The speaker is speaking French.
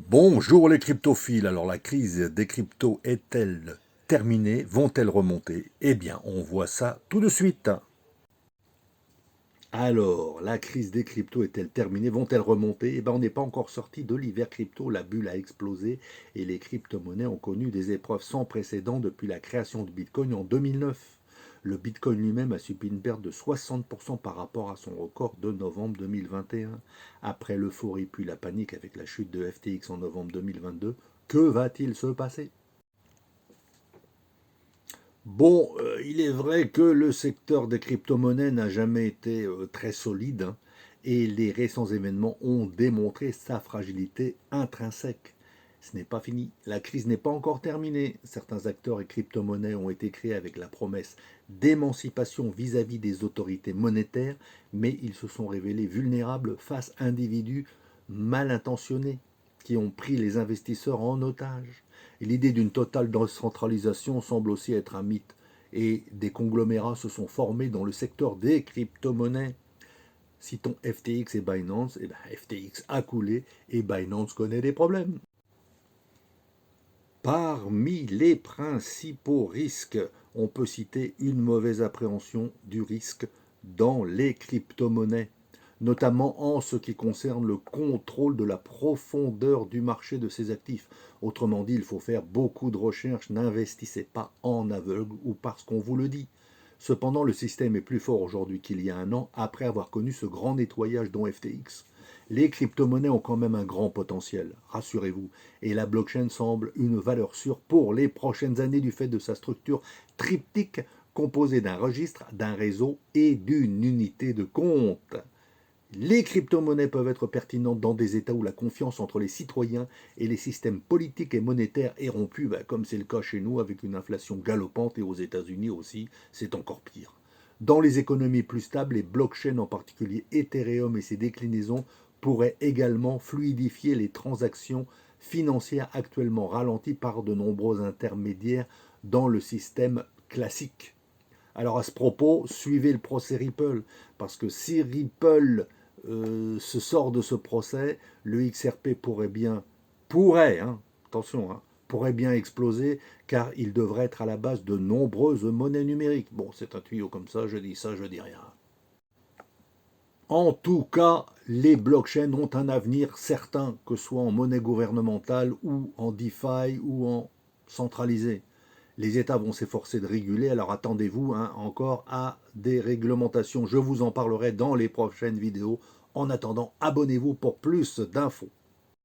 Bonjour les cryptophiles, alors la crise des cryptos est-elle terminée? Vont-elles remonter? Eh bien, on voit ça tout de suite. Alors, la crise des cryptos est-elle terminée? Vont-elles remonter? Eh bien, on n'est pas encore sorti de l'hiver crypto, la bulle a explosé et les crypto-monnaies ont connu des épreuves sans précédent depuis la création de Bitcoin en 2009. Le Bitcoin lui-même a subi une perte de 60% par rapport à son record de novembre 2021. Après l'euphorie puis la panique avec la chute de FTX en novembre 2022, que va-t-il se passer? Bon, il est vrai que le secteur des crypto-monnaies n'a jamais été très solide, hein, et les récents événements ont démontré sa fragilité intrinsèque. Ce n'est pas fini, la crise n'est pas encore terminée. Certains acteurs et crypto-monnaies ont été créés avec la promesse d'émancipation vis-à-vis des autorités monétaires, mais ils se sont révélés vulnérables face à individus mal intentionnés qui ont pris les investisseurs en otage. L'idée d'une totale décentralisation semble aussi être un mythe et des conglomérats se sont formés dans le secteur des crypto-monnaies. Citons FTX et Binance, et bien FTX a coulé et Binance connaît des problèmes. Parmi les principaux risques, on peut citer une mauvaise appréhension du risque dans les crypto-monnaies, notamment en ce qui concerne le contrôle de la profondeur du marché de ces actifs. Autrement dit, il faut faire beaucoup de recherches, n'investissez pas en aveugle ou parce qu'on vous le dit. Cependant, le système est plus fort aujourd'hui qu'il y a un an après avoir connu ce grand nettoyage dont FTX. Les crypto-monnaies ont quand même un grand potentiel, rassurez-vous, et la blockchain semble une valeur sûre pour les prochaines années du fait de sa structure triptyque composée d'un registre, d'un réseau et d'une unité de compte. Les crypto-monnaies peuvent être pertinentes dans des États où la confiance entre les citoyens et les systèmes politiques et monétaires est rompue, comme c'est le cas chez nous avec une inflation galopante et aux États-Unis aussi, c'est encore pire. Dans les économies plus stables, les blockchains, en particulier Ethereum et ses déclinaisons, pourraient également fluidifier les transactions financières actuellement ralenties par de nombreux intermédiaires dans le système classique. Alors à ce propos, suivez le procès Ripple, parce que si Ripple se sort de ce procès, le XRP hein, attention, hein, pourrait bien exploser, car il devrait être à la base de nombreuses monnaies numériques. Bon, c'est un tuyau comme ça, je dis rien. En tout cas, les blockchains ont un avenir certain, que ce soit en monnaie gouvernementale ou en DeFi ou en centralisé. Les États vont s'efforcer de réguler, alors attendez-vous encore à des réglementations. Je vous en parlerai dans les prochaines vidéos. En attendant, abonnez-vous pour plus d'infos.